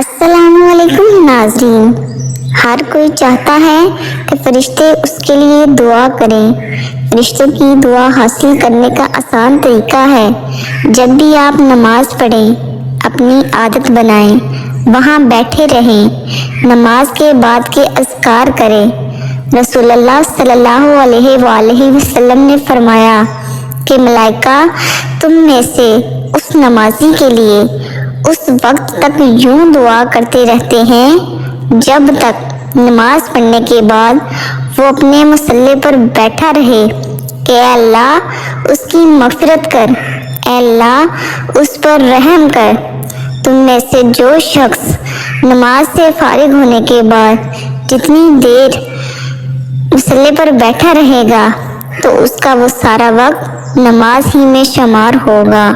السلام علیکم ناظرین، ہر کوئی چاہتا ہے کہ فرشتے اس کے لیے دعا کریں۔ فرشتوں کی دعا حاصل کرنے کا آسان طریقہ ہے، جب بھی آپ نماز پڑھیں اپنی عادت بنائیں، وہاں بیٹھے رہیں، نماز کے بعد کے اذکار کریں۔ رسول اللہ صلی اللہ علیہ وآلہ وسلم نے فرمایا کہ ملائکہ تم میں سے اس نمازی کے لیے اس وقت تک یوں دعا کرتے رہتے ہیں جب تک نماز پڑھنے کے بعد وہ اپنے مصلی پر بیٹھا رہے کہ اے اللہ اس کی مغفرت کر، اے اللہ اس پر رحم کر۔ تم میں سے جو شخص نماز سے فارغ ہونے کے بعد جتنی دیر مصلی پر بیٹھا رہے گا تو اس کا وہ سارا وقت نماز ہی میں شمار ہوگا۔